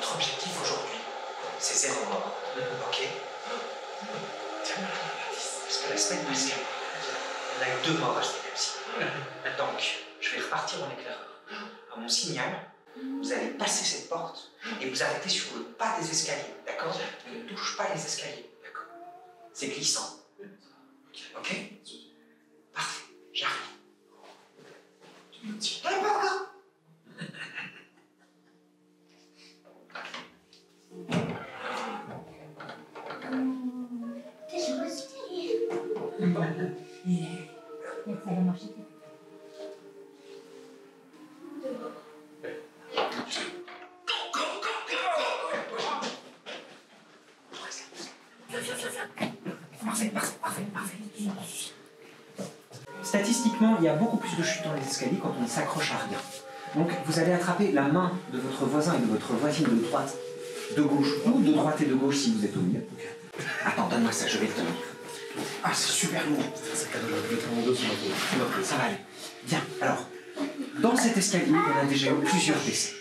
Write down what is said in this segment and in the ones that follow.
notre objectif aujourd'hui, c'est 0 mort. Ok? Parce que la semaine passée, on a eu 2 morts à cette épilepsie. Donc, je vais repartir en éclaireur. À mon signal, vous allez passer cette porte et vous arrêtez sur le pas des escaliers, d'accord? Ne touche pas les escaliers, d'accord? C'est glissant. Ok? Parfait, j'arrive. Tu me dis, pas encore. T'es sur l'escalier. Ça va marcher. Parfait. Statistiquement, il y a beaucoup plus de chutes dans les escaliers quand on s'accroche à rien. Donc, vous allez attraper la main de votre voisin et de votre voisine de droite, de gauche, ou de droite et de gauche si vous êtes au milieu. Attends, donne-moi ça, je vais le tenir. Ah, c'est super lourd. C'est cadeau, je vais mettre mon dos sur ma peau. Ça va aller. Bien, alors, dans cet escalier, il y en a déjà eu plusieurs décès.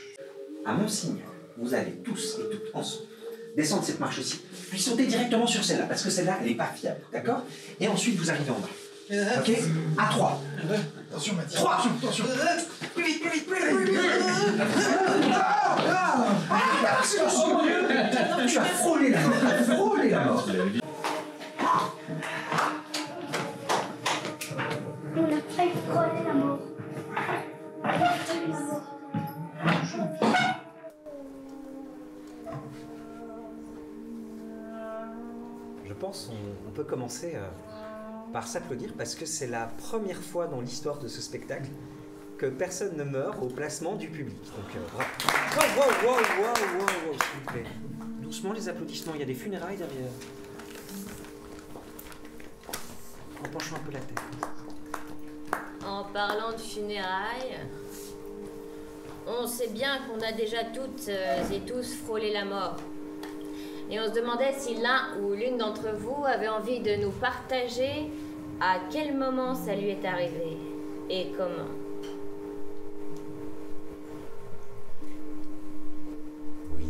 À mon signal, vous allez tous et toutes ensemble descendre cette marche-ci, puis sauter directement sur celle-là, parce que celle-là, elle n'est pas fiable, d'accord? Et ensuite, vous arrivez en bas. Ok? À 3. Attention, Mathieu. 3. Attention. Plus vite. Tu as frôlé la mort. On a failli frôler la mort. Je pense qu'on peut commencer par s'applaudir parce que c'est la première fois dans l'histoire de ce spectacle que personne ne meurt au placement du public. Donc, bravo. Wow, s'il vous plaît. Doucement les applaudissements, il y a des funérailles derrière. En penchant un peu la tête. En parlant de funérailles, on sait bien qu'on a déjà toutes et tous frôlé la mort. Et on se demandait si l'un ou l'une d'entre vous avait envie de nous partager à quel moment ça lui est arrivé et comment. Oui.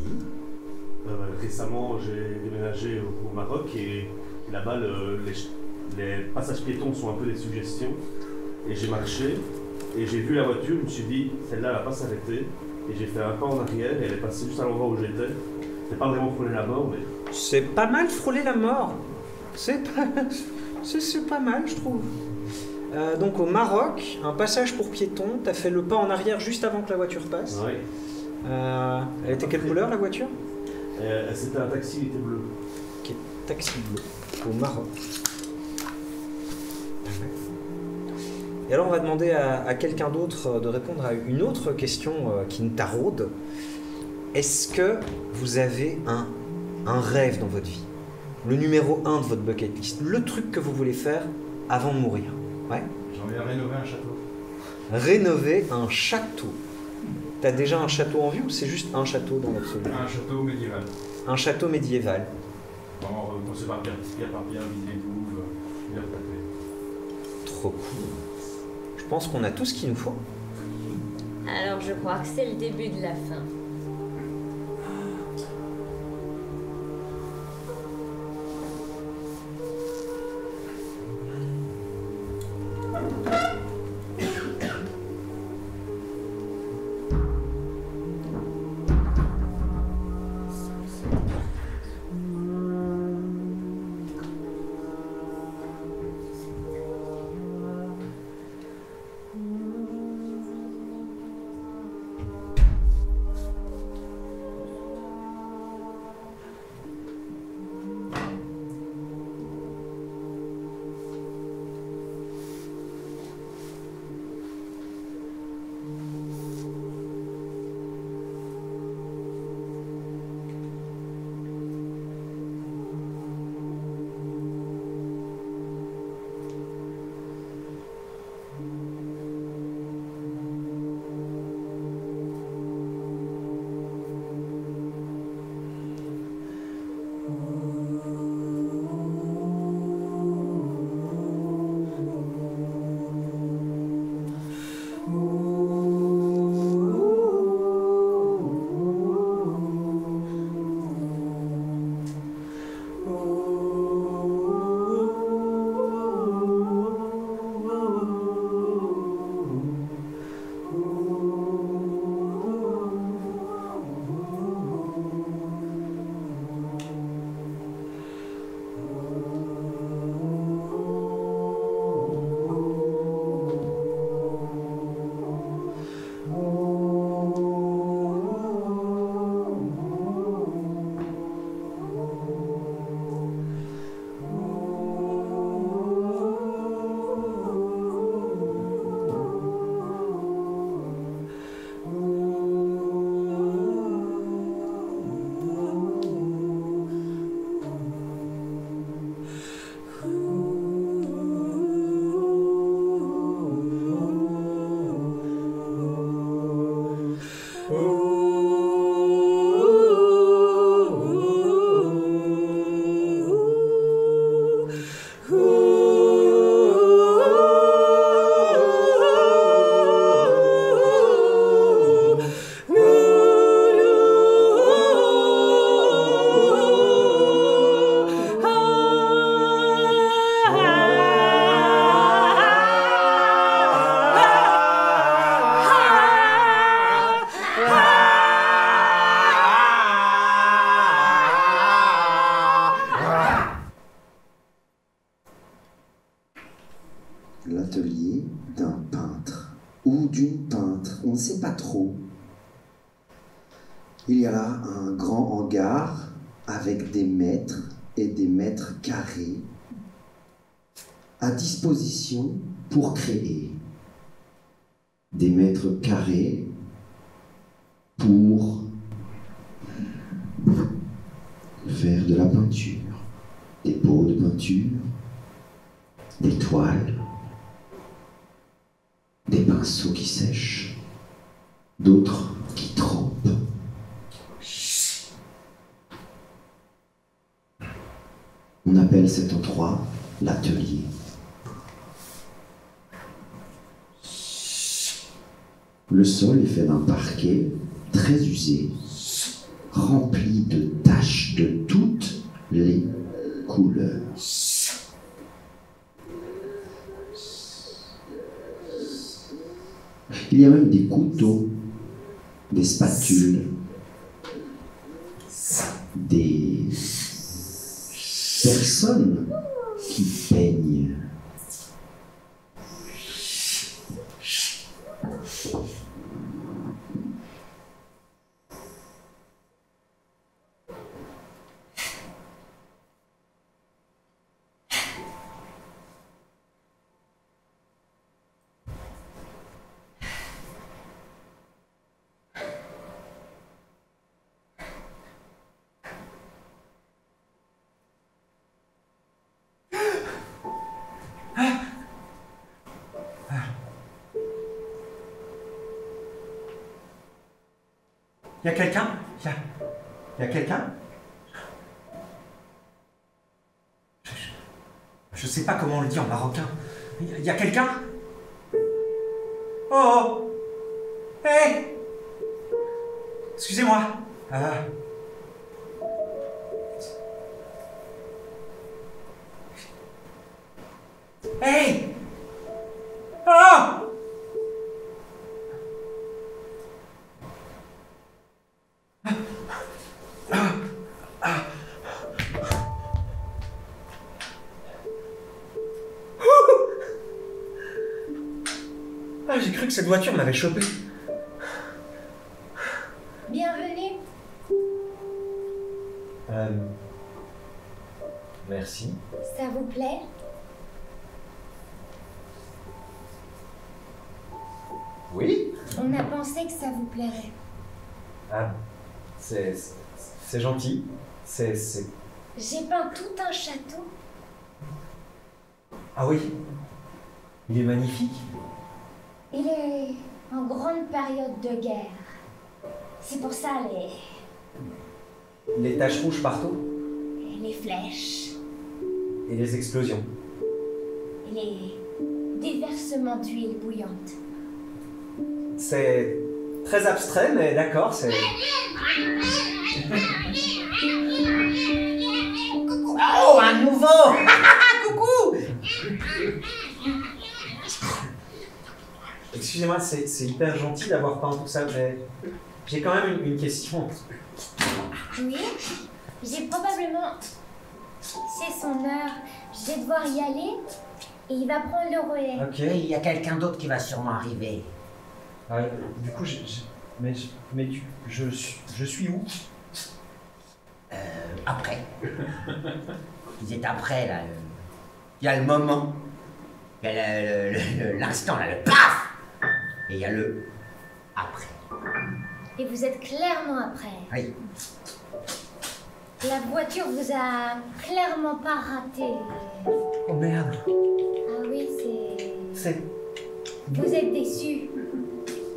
Récemment, j'ai déménagé au Maroc et là-bas, les passages piétons sont un peu des suggestions. Et j'ai marché et j'ai vu la voiture, je me suis dit, celle-là, elle va pas s'arrêter. Et j'ai fait un pas en arrière et elle est passée juste à l'endroit où j'étais. C'est pas vraiment frôler la mort, mais... C'est pas mal frôler la mort. C'est pas mal, je trouve. Donc au Maroc, un passage pour piétons, t'as fait le pas en arrière juste avant que la voiture passe. Oui. Elle était quelle couleur, la voiture? C'était un taxi, il était bleu. Ok, taxi bleu, au Maroc. Et alors on va demander à quelqu'un d'autre de répondre à une autre question qui nous taraude. Est-ce que vous avez un rêve dans votre vie? Le numéro 1 de votre bucket list, le truc que vous voulez faire avant de mourir? Ouais. J'aimerais rénover un château. Rénover un château. T'as déjà un château en vue ou c'est juste un château dans l'absolu? Un château médiéval. Un château médiéval. Bon, conçu par pierre par pierre, visé douve, bien tapé. Trop cool. Je pense qu'on a tout ce qu'il nous faut. Alors je crois que c'est le début de la fin. peintre, on ne sait pas trop. Il y a là un grand hangar avec des mètres et des mètres carrés à disposition pour créer. Des mètres carrés pour faire de la peinture, des pots de peinture, des toiles, des pinceaux qui sèchent, d'autres qui trempent. On appelle cet endroit l'atelier. Le sol est fait d'un parquet très usé, rempli de taches de toutes les couleurs. Il y a même des couteaux, des spatules, des personnes qui peignent. Y a quelqu'un? Y a quelqu'un? Je sais pas comment on le dit en marocain. Y a quelqu'un? Oh! Hey! Excusez-moi. Hey! Oh! Ah, j'ai cru que cette voiture m'avait chopé. Bienvenue. Merci. Ça vous plaît? Oui? On a pensé que ça vous plairait. Ah, c'est gentil. C'est... J'ai peint tout un château. Ah oui? Il est magnifique. Il est en grande période de guerre. C'est pour ça Les taches rouges partout? les flèches, Et les explosions. les déversements d'huile bouillante. C'est très abstrait, mais d'accord, c'est... Oh, un nouveau! Coucou! Excusez-moi, c'est hyper gentil d'avoir peint tout ça, mais j'ai quand même une question. Oui, j'ai probablement... C'est son heure. Je vais devoir y aller et il va prendre le relais. Ok. Et il y a quelqu'un d'autre qui va sûrement arriver. Du coup, je suis où? Après. Ils étaient après, là. Il y a le moment. Il y a l'instant, là, le paf! Et il y a le après. Et vous êtes clairement après. Oui. La voiture vous a clairement pas raté. Oh merde. Ah oui, c'est... Vous êtes déçu.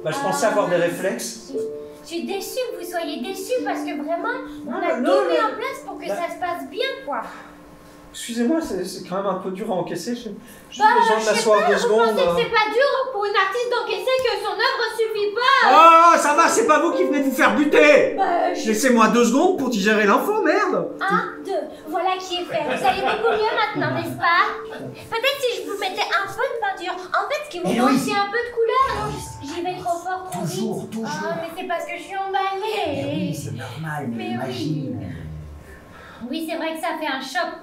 Bah, je pensais avoir des réflexes. Je suis déçue que vous soyez déçus parce que vraiment, on a non, tout mis non. en place pour que ça se passe bien, quoi. Excusez-moi, c'est quand même un peu dur à encaisser. J'ai juste Bah, besoin de je sais m'asseoir pas, 2 vous secondes. pensez que c'est pas dur pour une artiste d'encaisser que son œuvre suffit pas? Oh, ça va, c'est pas vous qui venez de vous faire buter. Bah, Laissez-moi 2 secondes pour digérer l'info, merde. 1, 2, voilà qui est fait. Vous allez beaucoup mieux maintenant, n'est-ce pas? Peut-être si je vous mettais un peu de peinture. En fait, ce qui vous Eh manque, oui. c'est un peu de couleur. Non, j'y vais trop fort, trop Toujours, vite. toujours. Ah, mais c'est parce que je suis emballée. Eh oui, c'est normal, mais Mais imagine. Oui, c'est vrai que ça fait un choc.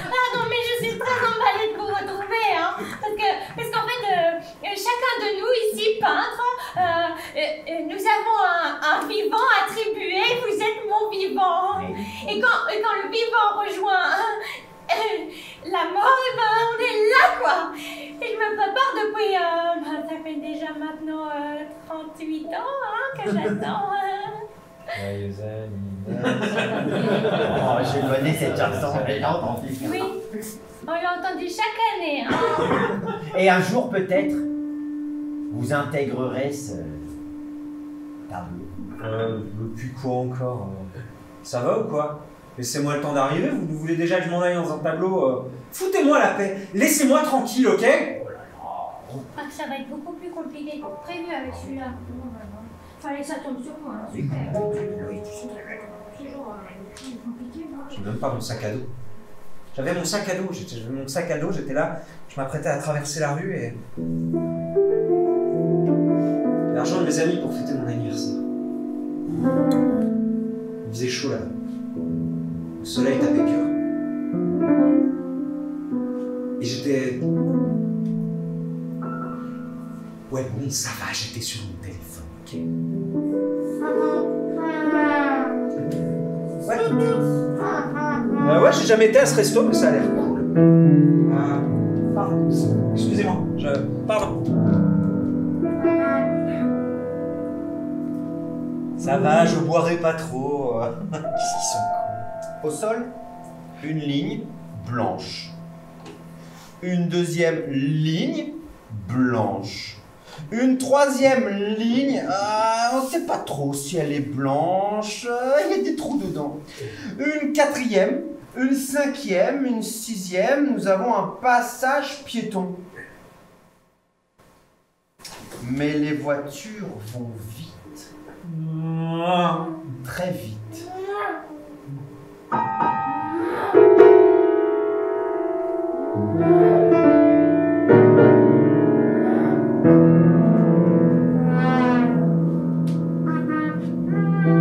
Pardon, mais je suis très emballée de vous retrouver. vrai, hein. Parce qu'en fait, chacun de nous ici, peintres, nous avons un vivant attribué. Vous êtes mon vivant. Et quand le vivant rejoint la mort, eh ben, on est là, quoi. Et je me prépare depuis, ça fait déjà maintenant 38 ans que j'attends. Joyeux anniversaire. Oh, j'ai donné cette chanson, j'ai entendu. Oui, on l'a entendu chaque année. Hein. Et un jour, peut-être, vous intégrerez ce tableau. Depuis quoi encore Ça va ou quoi? Laissez-moi le temps d'arriver, vous voulez déjà que je m'en aille dans un tableau Foutez-moi la paix, laissez-moi tranquille, ok? Ah, ça va être beaucoup plus compliqué que prévu avec celui-là. Fallait que ça tombe sur moi, hein. Super. Toujours compliqué. J'ai même pas mon sac à dos. J'avais mon sac à dos, j'étais là, je m'apprêtais à traverser la rue et... L'argent de mes amis pour fêter mon anniversaire. Il faisait chaud là-bas. Le soleil tapait dur. Et j'étais... Ouais bon, ça va, j'étais sur mon téléphone, ok? Ouais, j'ai jamais été à ce resto, mais ça a l'air cool. Pardon, excusez-moi, pardon. Ça va, je boirai pas trop. Qu'est-ce qu'ils sont cons. Au sol, une ligne blanche. Une deuxième ligne blanche. Une troisième ligne, on ne sait pas trop si elle est blanche, il y a des trous dedans. Une quatrième, une cinquième, une sixième, nous avons un passage piéton. Mais les voitures vont vite. Très vite.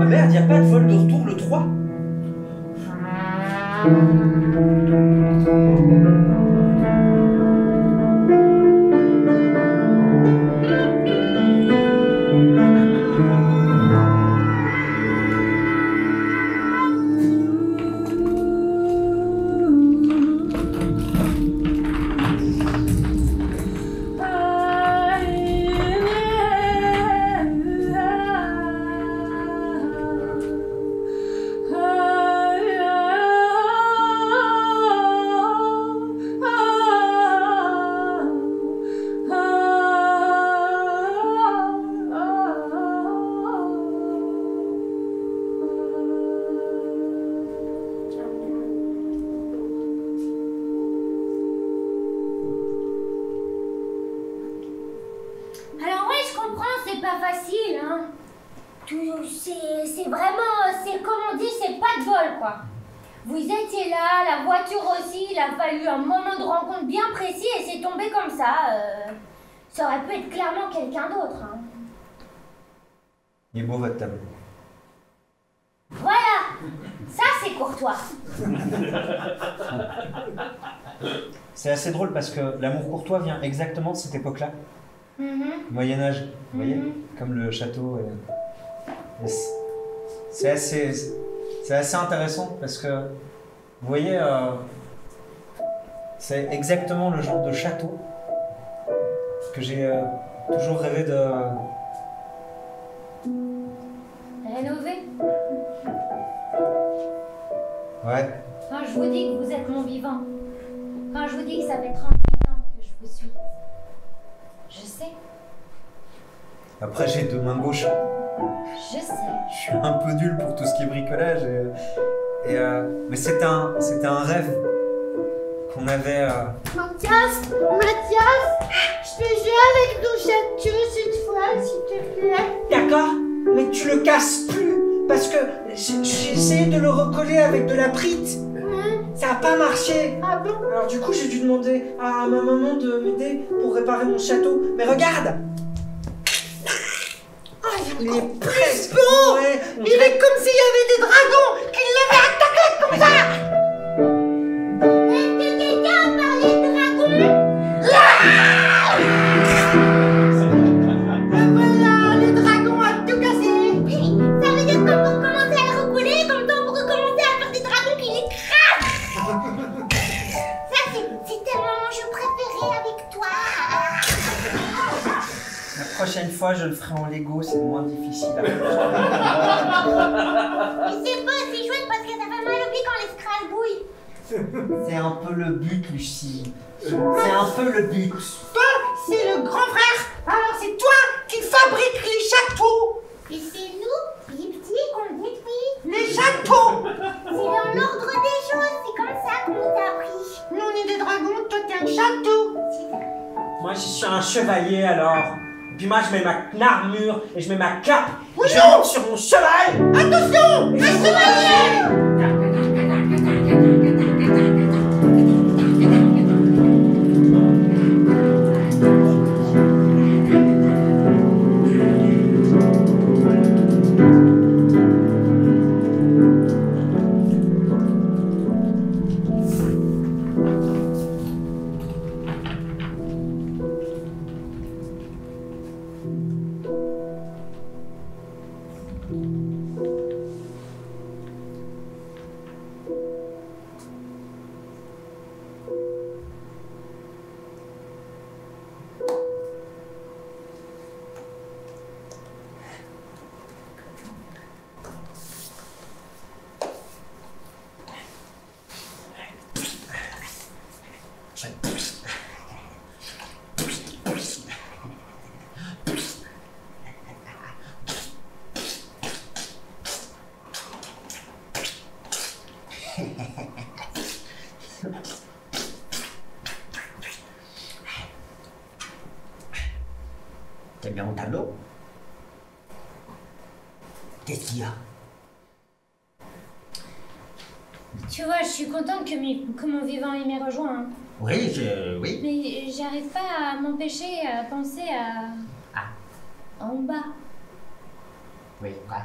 Ah merde, y'a pas de vol de retour le 3? C'est vraiment, c'est comme on dit, c'est pas de vol, quoi. Vous étiez là, la voiture aussi, il a fallu un moment de rencontre bien précis et c'est tombé comme ça. Ça aurait pu être clairement quelqu'un d'autre. Hein. Il est beau votre tableau. Voilà, ça c'est courtois. C'est assez drôle parce que l'amour courtois vient exactement de cette époque-là. Moyen-Âge, vous voyez, comme le château. C'est assez intéressant parce que, vous voyez, c'est exactement le genre de château que j'ai toujours rêvé de... Rénover. Ouais. Quand je vous dis que vous êtes mon vivant, quand je vous dis que ça fait 38 ans que je vous suis, je sais. Après, j'ai deux mains gauches. Je sais. Je suis un peu nul pour tout ce qui est bricolage. Mais c'était un rêve qu'on avait... Mathias, je te jure avec ton château cette fois, s'il te plaît. D'accord, mais tu le casses plus parce que j'ai essayé de le recoller avec de la brite. Ça n'a pas marché. Ah bon? Alors du coup, j'ai dû demander à ma maman de m'aider pour réparer mon château. Mais regarde, il est presque bon. ouais, Il est comme s'il y avait des dragons qui l'avaient attaqué comme ça. Est-ce que quelqu'un a parlé de dragon? prochaine fois, je le ferai en Lego, c'est moins difficile à faire. Mais c'est pas si chouette parce que ça fait mal au pied quand les scrabouilles. C'est un peu le but, Lucie. C'est un peu le but. Toi, c'est le grand frère. Alors c'est toi qui fabrique les châteaux. Et c'est nous, les petits, qu'on détruit. Les châteaux. C'est dans l'ordre des choses, c'est comme ça qu'on nous a appris. Nous, on est des dragons, toi, t'es un château. Moi, je suis un chevalier alors. Et puis moi, je mets ma armure et je mets ma cape. Oui, je non. monte sur mon cheval. Attention, un chevalier. T'aimes bien mon tableau? Qu'est-ce qu'il y a? Tu vois, je suis contente que mon vivant il m'ait rejoint. Hein. Oui, oui. Mais j'arrive pas à m'empêcher à penser à... En bas. Oui, quoi?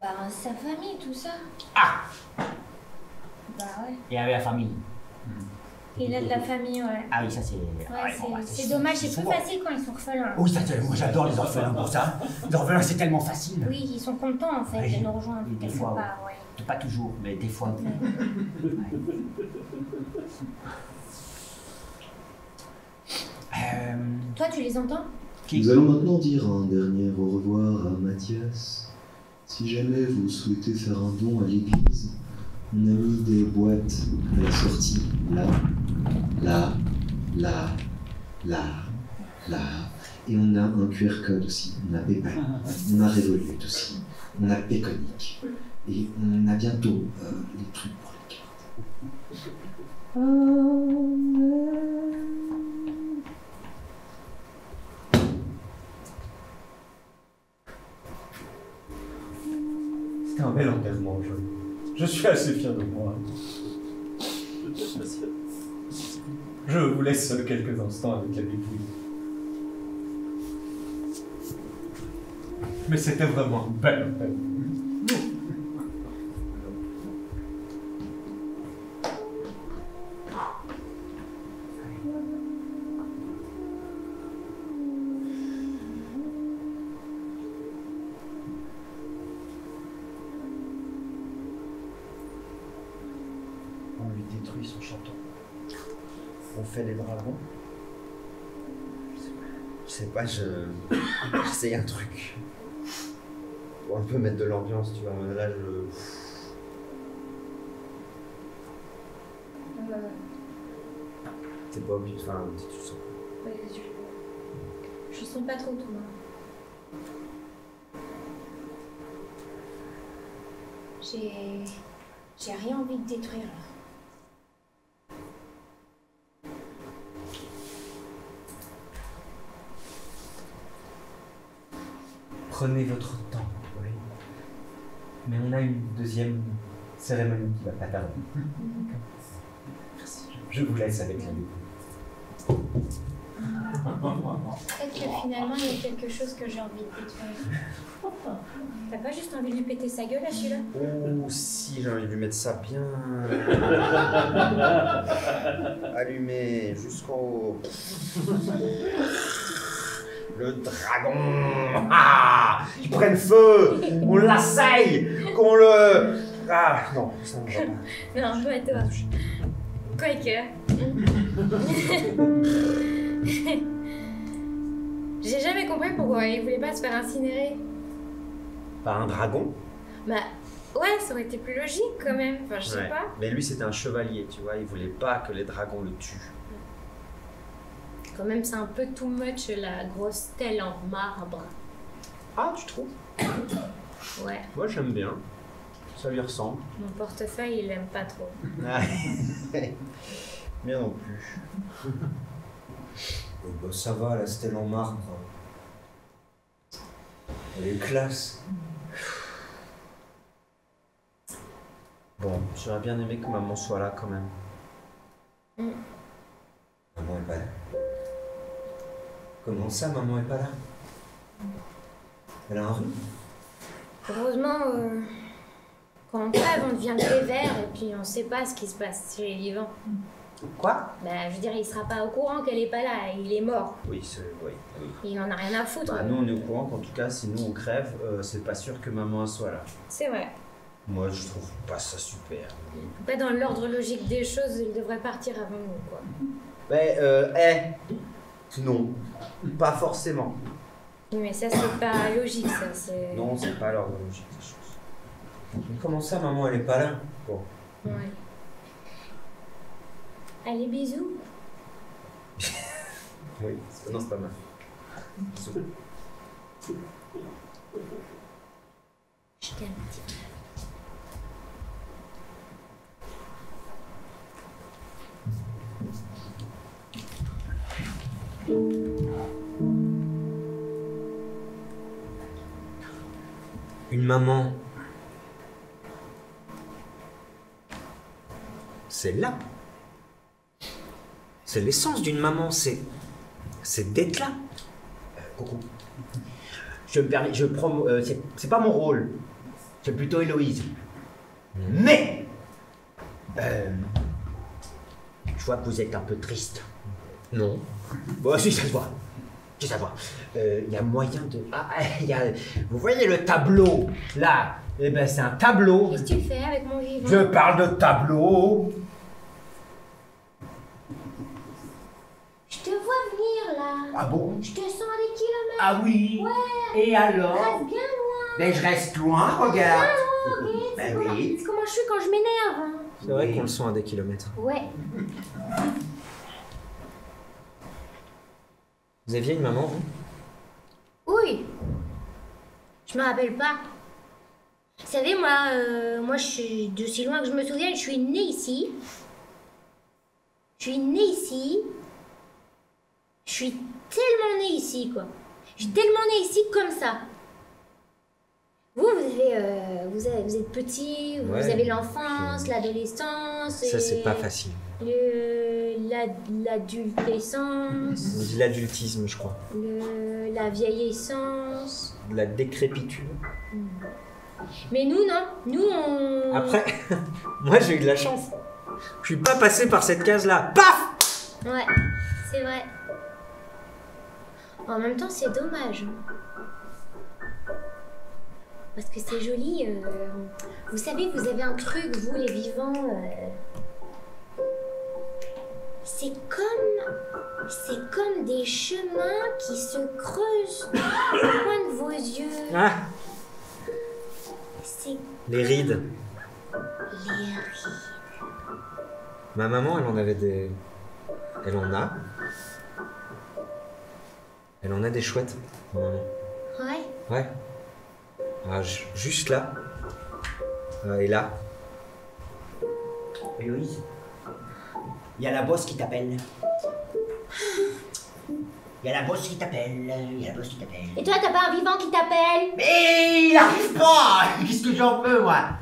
Bah, sa famille, tout ça. Ah! Bah ouais. Et avec la famille? Il a de la famille, ouais. Ah oui, ça c'est... Ouais, c'est dommage, c'est plus facile quand ils sont orphelins. Oui, ça, moi j'adore les orphelins pour ça. Les orphelins c'est tellement facile. Oui, ils sont contents en fait Oui. de nous rejoindre Oui, des quelque fois, part, ouais. Pas toujours, mais des fois. Toi, tu les entends? Nous allons maintenant dire un dernier au revoir à Mathias. Si jamais vous souhaitez faire un don à l'église, on a mis des boîtes à la sortie, là, là, là, là, là. Et on a un QR code aussi, on a PayPal, on a Revolut aussi, on a Payconic. Et on a bientôt les trucs pour les cartes. C'était un bel enterrement, je suis assez fier de moi. Je vous laisse seul quelques instants avec la dépouille. Mais c'était vraiment une belle enterrement. On lui détruit son château. On fait des dragons. Je sais pas, j'essaye un truc. Pour un peu mettre de l'ambiance, tu vois. Là, T'es pas obligé de faire un petit tout ça. Ouais, je sens pas trop tout, moi. J'ai rien envie de détruire, là. Prenez votre temps, oui. Mais on a une deuxième cérémonie qui va pas tarder. Merci. Je vous laisse avec la dépouille. Peut-être que finalement, il y a quelque chose que j'ai envie de détruire. T'as pas juste envie de lui péter sa gueule, à celui-là? Oh, si, j'ai envie de lui mettre ça bien. Allumé jusqu'en haut. Le dragon. Ah, il prenne feu. On l'assaille. Qu'on le... Ah, non, ça ne va pas. Non, pas toi. Quoique. J'ai jamais compris pourquoi il voulait pas se faire incinérer. Par un dragon? Bah, ouais, ça aurait été plus logique quand même. Enfin, je sais pas. Mais lui, c'était un chevalier, tu vois. Il voulait pas que les dragons le tuent. Quand même, c'est un peu too much la grosse stèle en marbre. Ah, tu trouves? Ouais. Moi, j'aime bien. Ça lui ressemble. Mon portefeuille, il aime pas trop. Bien non plus. Oh bah ça va, la stèle en marbre. Elle est classe. Bon, j'aurais bien aimé que maman soit là quand même. Maman est pas là. Comment ça, maman est pas là? Elle a un rhume? Heureusement, quand on crève, on devient sévère et puis on sait pas ce qui se passe chez les vivants. Quoi? Bah, je veux dire, il sera pas au courant qu'elle est pas là, il est mort. Oui, oui. Il en a rien à foutre. Bah, nous, on est au courant qu'en tout cas, si nous on crève, c'est pas sûr que maman soit là. C'est vrai. Moi, je trouve pas ça super. Pas dans l'ordre logique des choses, il devrait partir avant nous, quoi. Mais, non. Pas forcément. Oui, mais ça, c'est pas logique, ça. C'est... Non, c'est pas l'ordre logique des choses. Mais comment ça, maman, elle est pas là? Bon. Ouais. Allez, bisous. Oui, non, c'est pas mal. Je t'aime, petit peu. Une maman, c'est là. C'est l'essence d'une maman, c'est d'être là. Coucou. Je me permets, je prends, c'est pas mon rôle, c'est plutôt Héloïse. Mais, je vois que vous êtes un peu triste. Non. Bon, si, ça se voit. Si, ça se voit. Il y a moyen de... Vous voyez le tableau, là? Eh ben, c'est un tableau. Qu'est-ce que tu fais avec mon vivant? Je parle de tableau. Je te vois venir là. Ah bon? Je te sens à des kilomètres. Ah oui? Ouais. Et alors? Reste bien loin. Ben, je reste loin, regarde. Bien loin, regarde. Ben oui. C'est comment je suis quand je m'énerve. C'est vrai qu'on le sent à des kilomètres. Ouais. Vous aviez une maman, vous? Oui. Je me rappelle pas. Vous savez, moi, je suis d'aussi loin que je me souvienne, je suis née ici. Je suis née ici. Je suis tellement née ici, quoi. Je suis tellement née ici comme ça. Vous êtes petit, vous Ouais. avez l'enfance, l'adolescence. Ça, c'est pas facile. L'adolescence. On dit l'adultisme, je crois. La vieillessance. La décrépitude. Mais nous, non. Nous, on... Après, moi, j'ai eu de la chance. Je suis pas passé par cette case-là. Paf! Ouais, c'est vrai. En même temps, c'est dommage. Parce que c'est joli. Vous savez, vous avez un truc, vous, les vivants. C'est comme des chemins qui se creusent au coin de vos yeux. Ah, C'est les rides. les rides. Ma maman, elle en avait des... Elle en a. Elle en a des chouettes, ma maman. Ouais. Ouais. Ah, juste là. Et là. Héloïse, il y a la bosse qui t'appelle. Il y a la bosse qui t'appelle. Il y a la bosse qui t'appelle. Et toi, t'as pas un vivant qui t'appelle? Mais il arrive pas. Qu'est-ce que j'en peux, moi?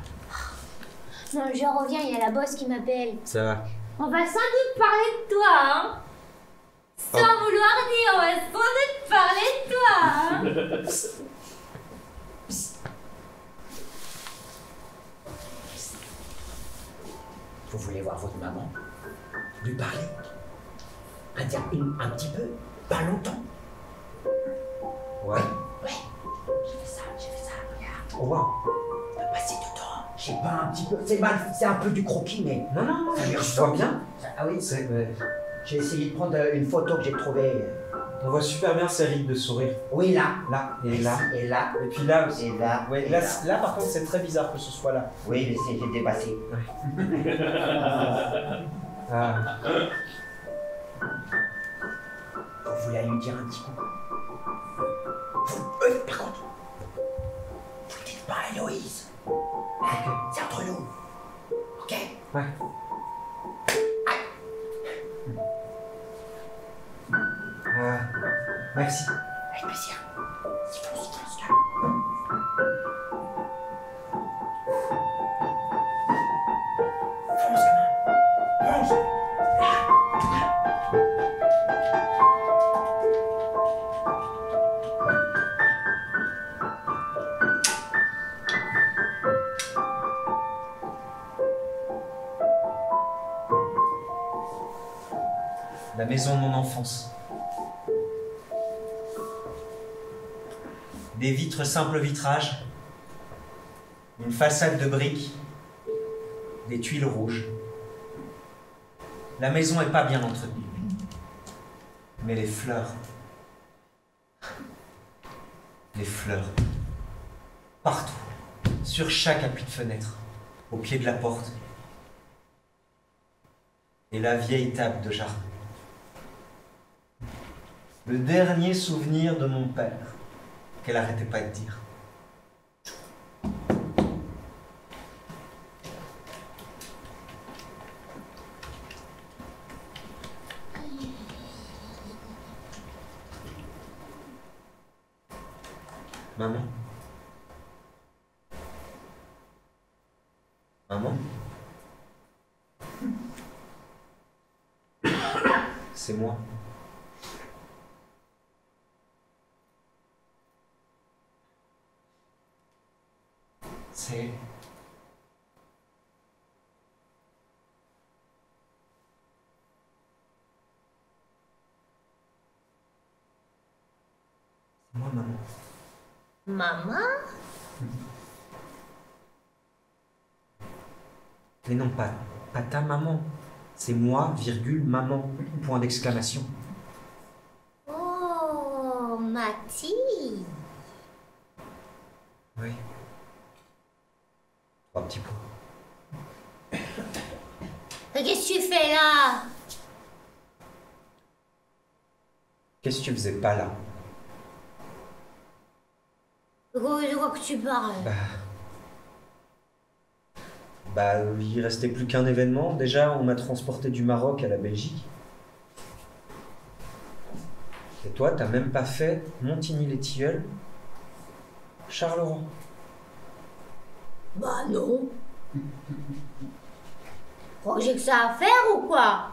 Non, je reviens, il y a la bosse qui m'appelle. Ça va. On va sans doute parler de toi, hein. Sans vouloir dire, on va sans doute parler de toi, hein. Vous voulez voir votre maman? Lui parler? Un petit peu? Pas longtemps? Ouais. Ouais. J'ai fait ça, regarde. Au revoir. On peut passer dedans. Je sais pas, un petit peu. C'est un peu du croquis, mais. Non, ça lui je ressemble vois bien. Ah oui? J'ai essayé de prendre une photo que j'ai trouvée. On voit super bien ces rides de sourire. Oui, là. Là, et là. Et là. Et puis là aussi. Et là. Ouais, et là, là, par contre, c'est très bizarre que ce soit là. Oui, mais c'est dépassé. Ah. Vous voulez lui dire un petit coup. Par contre, vous ne dites pas à Héloïse. Hein, c'est entre nous. Ok? Ouais. Merci. Avec plaisir. Silence là. Fonce, gamin. Fonce. La maison de mon enfance. Des vitres simples vitrage, une façade de briques, des tuiles rouges. La maison n'est pas bien entretenue. Mais les fleurs, partout, sur chaque appui de fenêtre, au pied de la porte, et la vieille table de jardin. Le dernier souvenir de mon père, qu'elle arrêtait pas de dire. Maman? Maman? C'est moi. C'est moi, maman. Maman? Mais non, pas ta maman. C'est moi, virgule, maman. Point d'exclamation. Oh, Mathilde. Oui. 3 petits pots. Qu'est-ce que tu fais là? Qu'est-ce que tu faisais pas là? De quoi que tu parles? Il restait plus qu'un événement. Déjà, on m'a transporté du Maroc à la Belgique. Et toi, t'as même pas fait Montigny-les-Tilleuls, Charleroi. Bah non. Crois que j'ai que ça à faire ou quoi?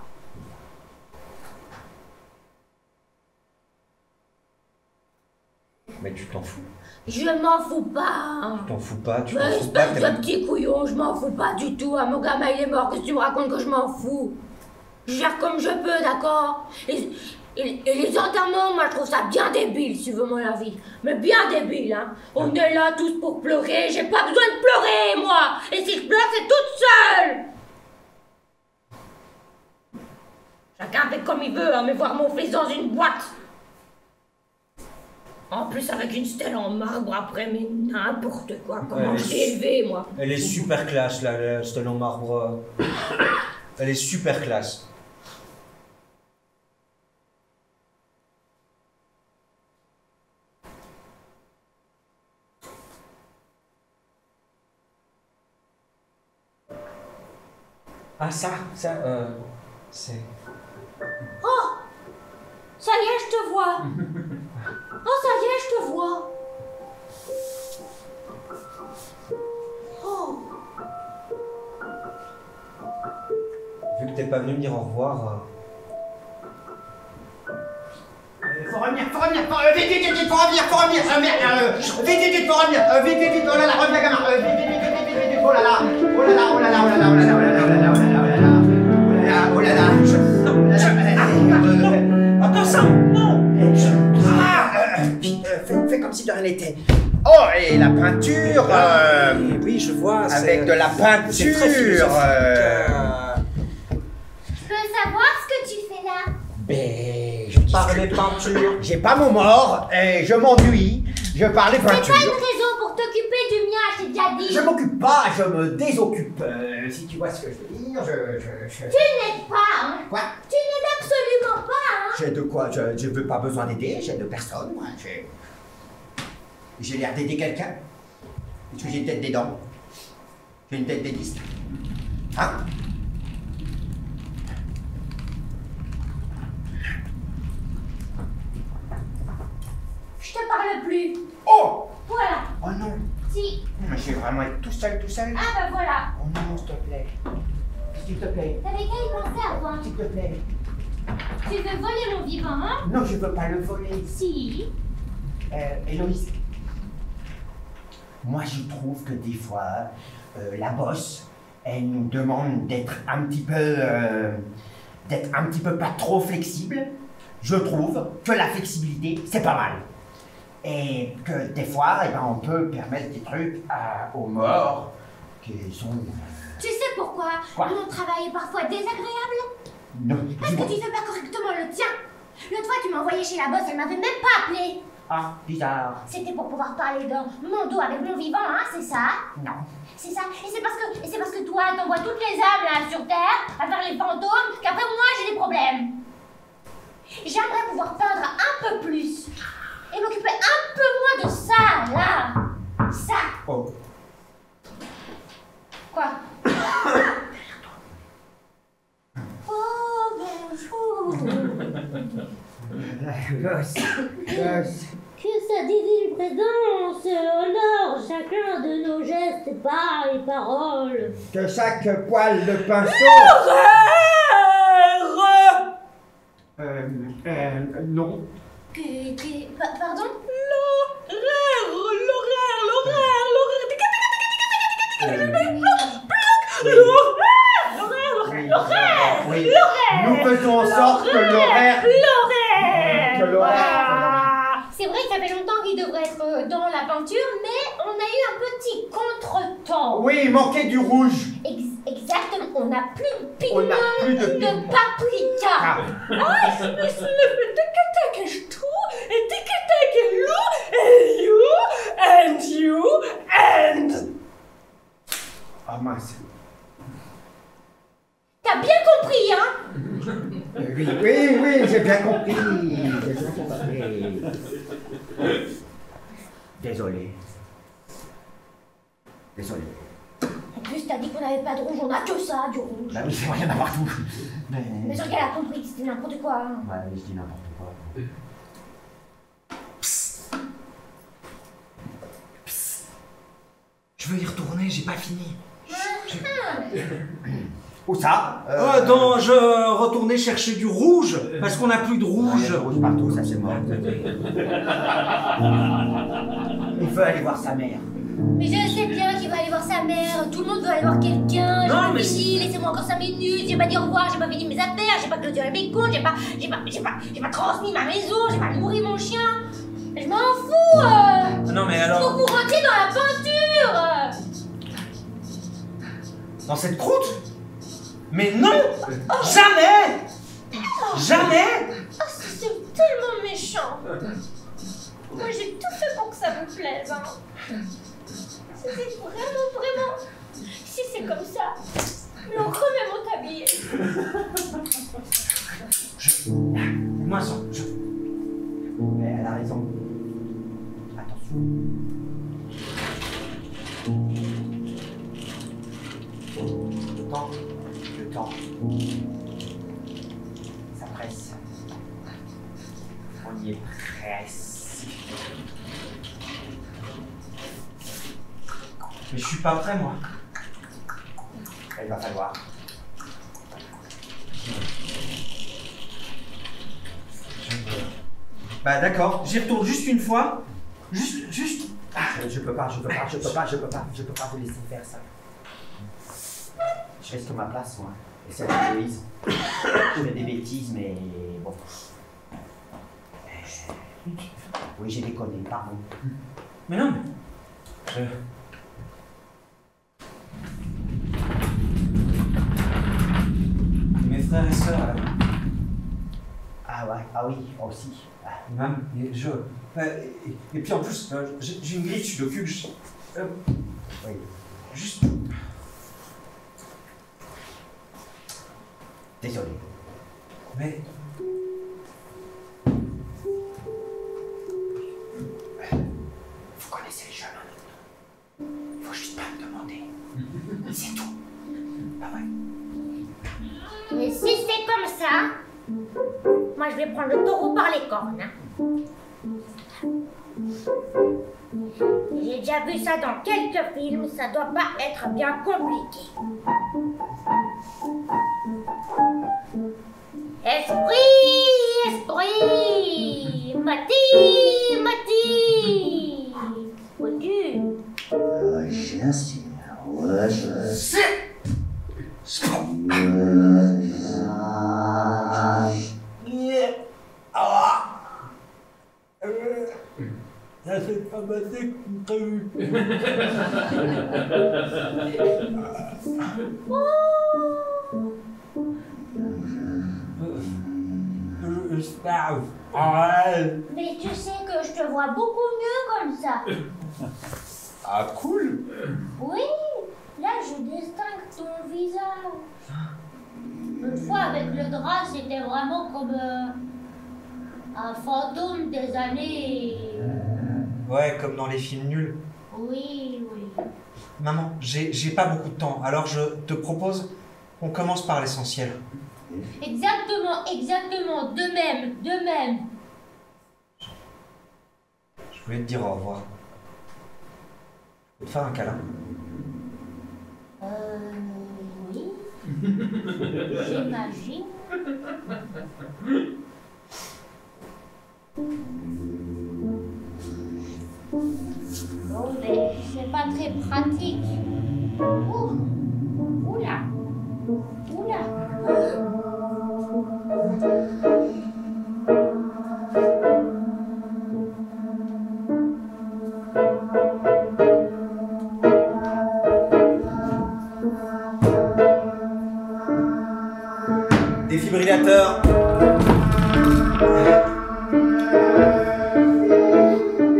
Mais tu t'en fous. Je m'en fous pas. Tu t'en fous pas, tu t'en Mais fous pas. espèce de petit couillon, je m'en fous pas du tout. Mon gamin il est mort, qu'est-ce que tu me racontes que je m'en fous? Je gère comme je peux, d'accord? Et les enterrements, moi je trouve ça bien débile, si tu veux mon avis. Mais bien débile, hein. On est là tous pour pleurer, j'ai pas besoin de pleurer, moi. Et si je pleure, c'est toute seule. Chacun fait comme il veut, hein, mais voir mon fils dans une boîte. En plus avec une stèle en marbre après, mais n'importe quoi. Comment je l'ai élevé, moi? Elle est super classe, la stèle en marbre. Elle est super classe. Ah ça, c'est... Oh! Ça y est, je te vois. Oh, ça y est, je te vois. Oh. Vu que t'es pas venu me dire au revoir... Faut revenir, vite, faut revenir, merde, vite, faut revenir, vite, oh là là, reviens, gamin, vite, oh là là, attention, non, fais comme si de rien n'était. Oh, et la peinture, oui, je vois, avec de la peinture, Je peux savoir ce que tu fais là? Ben, je parlais peinture. J'ai pas mon mort, et je m'ennuie. Je parlais C'est pas peinture. une raison pour t'occuper du mien, je t'ai déjà dit. Je m'occupe pas, je me désoccupe. Si tu vois ce que je veux dire, Tu n'aides pas, hein. Quoi? Tu n'aides absolument pas, hein. J'ai de quoi? Je veux pas besoin d'aider, j'ai de personne, moi. J'ai l'air d'aider quelqu'un. Est-ce que j'ai une tête des dents? J'ai une tête des disques. Hein? Je te parle plus. Oh! Voilà. Oh non! Si. Mais je vais vraiment être tout seul, tout seul. Ah bah voilà. Oh non, s'il te plaît. S'il te plaît. T'avais qu'à y penser avant. S'il te plaît. Tu veux voler mon vivant, hein? Non, je veux pas le voler. Si. Héloïse. Moi, je trouve que des fois, la bosse, elle nous demande d'être un petit peu pas trop flexible. Je trouve que la flexibilité, c'est pas mal. Et que des fois, eh ben, on peut permettre des trucs aux morts qui sont... Tu sais pourquoi mon travail est parfois désagréable? Non, Parce que tu fais pas correctement le tien. L'autre fois, tu m'as envoyé chez la bosse, elle m'avait même pas appelé. Ah, bizarre. C'était pour pouvoir parler dans mon dos avec mon vivant, hein, c'est ça? Non. C'est ça. Et c'est parce que toi, t'envoies toutes les âmes là sur Terre à faire les fantômes qu'après moi, j'ai des problèmes. J'aimerais pouvoir peindre un peu plus et m'occuper un peu moins de ça, là. Ça. Oh. Quoi? Oh, bonjour. Que sa divine présence honore chacun de nos gestes par les paroles. Que chaque poil de pinceau... non. Pardon? Oui. Nous faisons en sorte que l'horaire... C'est vrai que ça fait longtemps qu'il devrait être dans la peinture, mais on a eu un petit contretemps. Oui, il manquait du rouge. Exactement, on n'a plus de pignon, On n'a plus de paprika. Ah mince. T'as bien compris, hein? Oui, j'ai bien compris. Désolé. En plus, t'as dit qu'on n'avait pas de rouge, on a que ça, du rouge. Bah oui, c'est vrai, il y en a partout. Mais sur qu'elle a compris que c'était n'importe quoi. Hein. Ouais, je dis n'importe quoi. Je veux y retourner, j'ai pas fini. Où ça Je retournais chercher du rouge, parce qu'on n'a plus de rouge. Rouge partout, ça c'est mort. Il veut aller voir sa mère. Mais je sais bien qu'il va aller voir sa mère, tout le monde veut aller voir quelqu'un, j'ai pas fini, laissez-moi encore 5 minutes, j'ai pas dit au revoir, j'ai pas fini mes affaires, j'ai pas clôturé mes comptes, j'ai pas transmis ma maison, j'ai pas nourri mon chien. Je m'en fous Non mais alors... Faut que vous rentriez dans la peinture. Dans cette croûte? Mais non! Jamais! Jamais! Oh, c'est tellement méchant. Moi j'ai tout fait pour que ça me plaise, hein. C'est vraiment... Si c'est comme ça, mais on remet mon tablier. Moi ça, Mais elle a raison. Attention. Le temps. Ça presse. On y est presque. mais je suis pas prêt moi. Il va falloir. Bah d'accord, j'y retourne juste une fois. Juste. Je peux pas vous laisser faire ça. Je reste sur ma place, moi. Et c'est l'Héloïse. Je fais des bêtises, mais bon. Oui, j'ai déconné, pardon. Mais non, mais... Mes frères et sœurs, là. Ah ouais. Ah oui, aussi. Même, et puis en plus, j'ai une grille dessus le cul. Oui. Juste. Désolé. Mais. Vous connaissez le chemin. Il faut juste pas me demander. C'est tout. Ah ouais. Et si c'est comme ça, moi je vais prendre le taureau par les cornes. Hein. J'ai déjà vu ça dans quelques films, ça doit pas être bien compliqué. Esprit, Mati, Vois-tu? Bien sûr, ouais, Ça s'est pas passé comme prévu. Mais tu sais que je te vois beaucoup mieux comme ça. Ah, cool. Oui, là je distingue ton visage. L'autre fois avec le drap, c'était vraiment comme un fantôme des années. Ouais, comme dans les films nuls. Oui. Maman, j'ai pas beaucoup de temps, alors je te propose qu'on commence par l'essentiel. Exactement, de même. Je voulais te dire au revoir. Je peux te faire un câlin. Oui. J'imagine. Bon, mais c'est pas très pratique. Oula. Défibrillateur.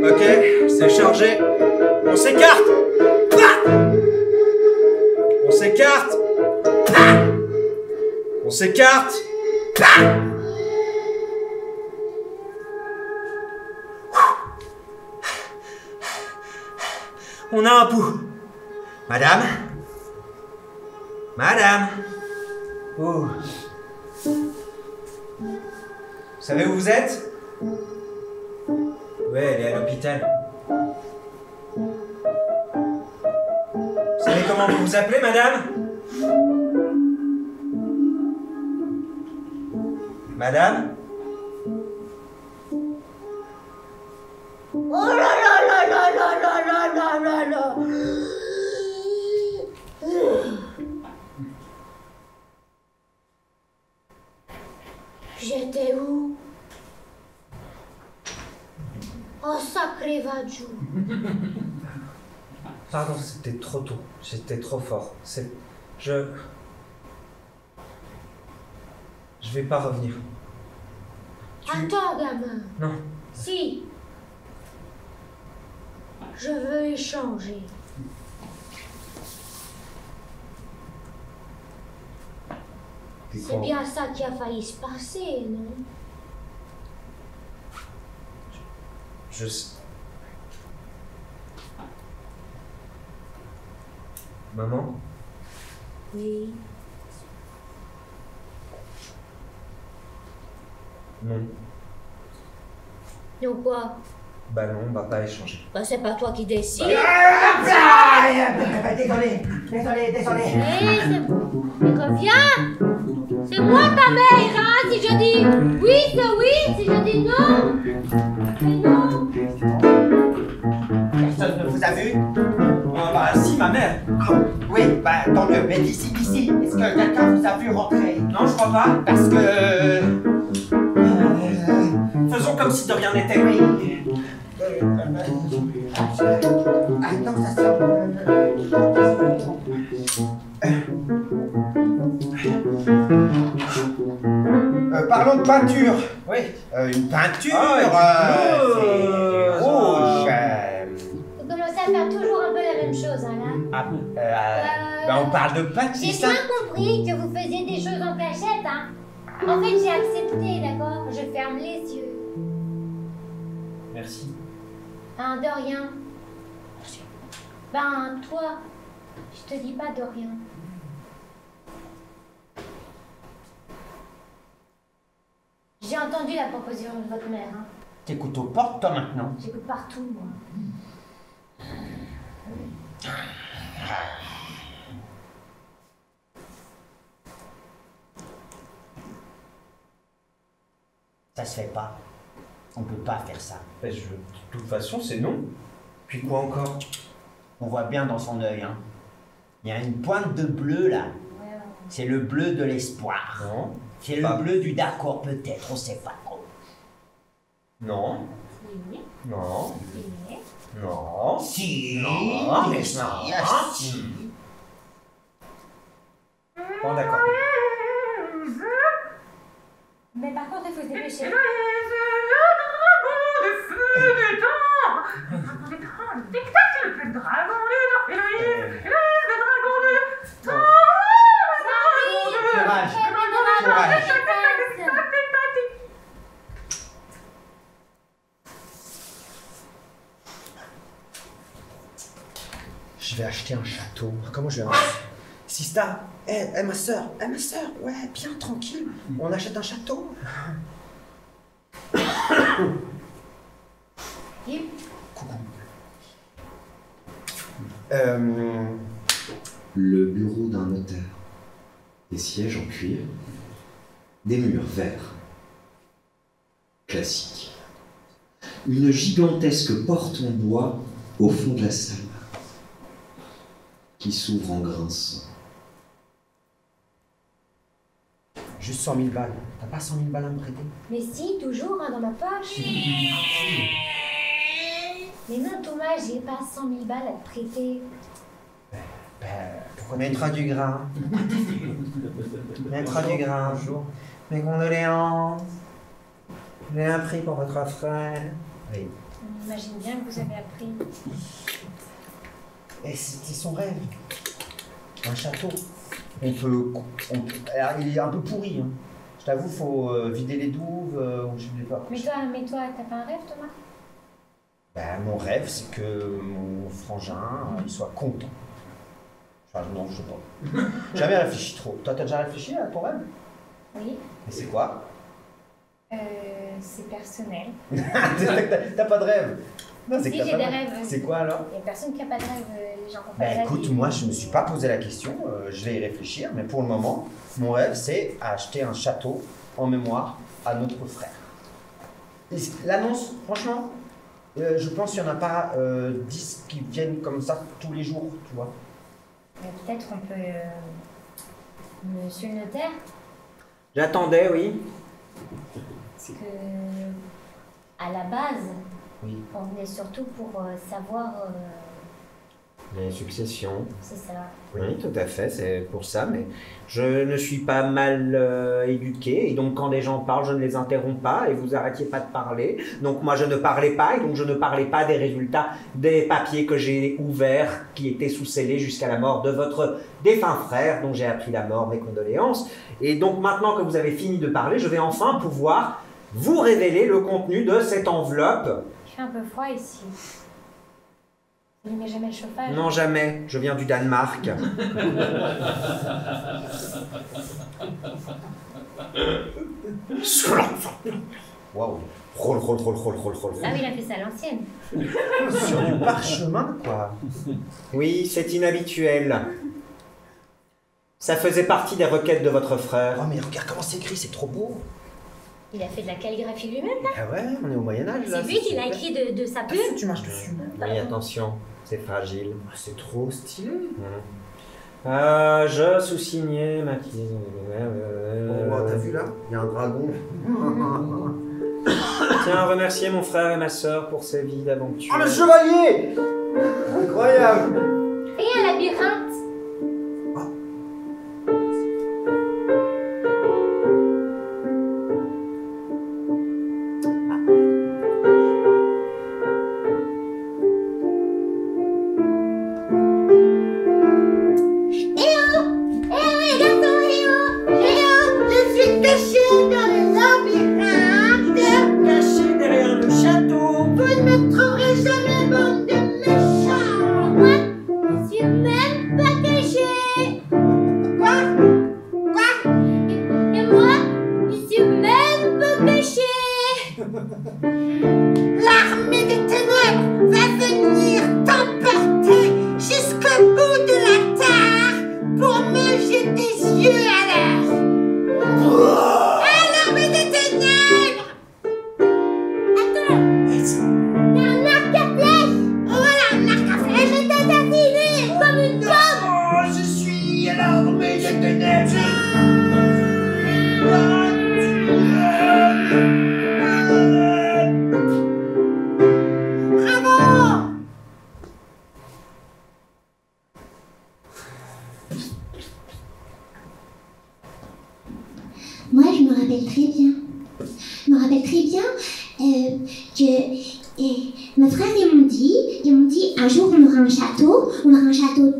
Ok, c'est chargé. On s'écarte. On s'écarte. On s'écarte. On a un pouls. Madame. Oh. Vous savez où vous êtes? Ouais, elle est à l'hôpital. Vous savez comment vous vous appelez, madame? Madame? Oh là là. J'étais où? Oh sacré Vadjou. Pardon, c'était trop tôt. J'étais trop fort. Je vais pas revenir. Attends, gamin. Non. Si. Je veux échanger. C'est bien ça qui a failli se passer, non? Je sais. Maman? Oui. Non. Donc quoi? Bah non, on va pas échanger. Bah c'est pas toi qui décides. Désolé. Eh, mais reviens! C'est moi ta mère, hein, si je dis oui, c'est oui, si je dis non, c'est non. Personne ne vous a vu? Bah si, ma mère. Oui, bah tant mieux, mais d'ici. Est-ce que quelqu'un vous a vu rentrer? Non, je crois pas. Parce que... Faisons comme si de rien n'était. Oui. Ah non, ça sent... Parlons une peinture. Oui, une peinture. C'est rouge. Vous commencez à faire toujours un peu la même chose, hein, là. Ben on parle de pâte, c'est J'ai ça? bien compris que vous faisiez des choses en cachette, hein. En fait, j'ai accepté, d'accord? Je ferme les yeux. Merci. Hein, de rien. Ben, toi, je te dis pas de rien. J'ai entendu la proposition de votre mère, hein. T'écoutes aux portes, toi, maintenant? J'écoute partout, moi. Ça se fait pas. On peut pas faire ça. Ben, de toute façon, c'est non. Puis quoi encore? On voit bien dans son œil, hein. Il y a une pointe de bleu, là. C'est le bleu de l'espoir. Non. C'est le bleu du d'accord, peut-être, on sait pas trop. Non. Oui. Non. Oui. Non. Si. Non, mais si. non. Si. Bon, d'accord. Mais par contre, il faut se dépêcher. Courage. Courage. Je vais acheter un château. Comment je vais... Sista, ma soeur, ouais, bien tranquille. On achète un château. Coucou. Le bureau d'un notaire. Des sièges en cuir. Des murs verts. Classique. Une gigantesque porte en bois au fond de la salle, qui s'ouvre en grinçant. Juste 100 000 balles. T'as pas 100 000 balles à me prêter? Mais si, toujours, hein, dans ma poche. Mais non, Thomas, j'ai pas 100 000 balles à te prêter. Pourquoi Maître du grain. Maître du grain. Bonjour. Mes condoléances. J'ai un prix pour votre frère. Oui. On imagine bien que vous avez appris. Et c'était son rêve. Un château. Alors, il est un peu pourri. Hein. Je t'avoue, faut vider les douves. Ou je sais pas. Mais toi, t'as pas un rêve, Thomas? Ben, mon rêve, c'est que mon frangin, il soit content. Enfin, non, je sais pas. J'ai jamais réfléchi trop. Toi, t'as déjà réfléchi à ton rêve? Oui. Et c'est quoi? C'est personnel. T'as pas de rêve? Non, Si, que t'as j'ai pas des de rêves. C'est quoi alors? Il y a personne qui a pas de rêve, les gens qui ont pas de Ben rêve. écoute, moi je me suis pas posé la question, je vais y réfléchir, mais pour le moment, mon rêve c'est acheter un château en mémoire à notre frère. L'annonce, franchement, je pense qu'il n'y en a pas 10 qui viennent comme ça tous les jours, tu vois. Mais peut-être on peut... Monsieur le notaire, J'attendais, oui. Parce que, à la base, Oui. on venait surtout pour savoir. Les successions. C'est ça. Oui, tout à fait, c'est pour ça, mais je ne suis pas mal éduqué, et donc quand des gens parlent, je ne les interromps pas, et vous arrêtiez pas de parler. Donc moi je ne parlais pas, et donc je ne parlais pas des résultats des papiers que j'ai ouverts, qui étaient sous-scellés jusqu'à la mort de votre défunt frère, dont j'ai appris la mort, mes condoléances. Et donc maintenant que vous avez fini de parler, je vais enfin pouvoir vous révéler le contenu de cette enveloppe. il fait un peu froid ici. Vous n'aimez jamais le chauffage? Non, jamais, je viens du Danemark. Waouh. Roll. Ah oui, il a fait ça à l'ancienne. Sur du parchemin, quoi. Oui, c'est inhabituel. Ça faisait partie des requêtes de votre frère. Oh mais regarde comment c'est écrit, c'est trop beau. Il a fait de la calligraphie lui-même, là. Ah ouais, on est au Moyen-Âge là. C'est lui qui l'a écrit de sa plume. Tu marches dessus. Oui, attention, c'est fragile. C'est trop stylé. Je sous-signais ma petite... Oh, t'as vu là? Il y a un dragon. Tiens, remercier mon frère et ma sœur pour ces vies d'aventure. Oh le chevalier! Incroyable! Et un labyrinthe. dit, ils m'ont dit, un jour on aura un château